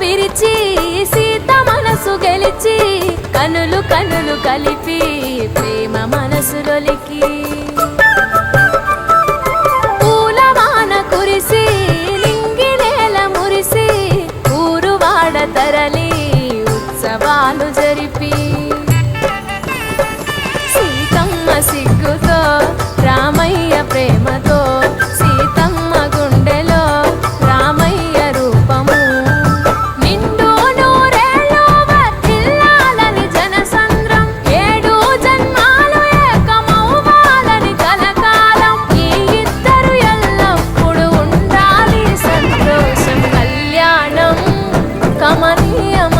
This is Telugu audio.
విరిచి సీత మనసు గెలిచి కనులు కనులు కలిపి ప్రేమ మనసులొలికి పూలవాన కురిసి లింగి నేల మురిసి ఊరువాడ తరలి ఉత్సవాలు జరిపి సీతమ్మ సిగ్గుతో రామయ్య ప్రేమతో సీతమ్మ గుండెలో రామయ్య రూపము నిండు నూరేళ్ళు వర్ధిల్లాలని జనసంద్రం 7 జన్మాలు ఏకమవ్వాలని కలకాలం ఈ ఇద్దరు ఎల్లప్పుడూ ఉండాలి సంతోషం కళ్యాణం కమనీయం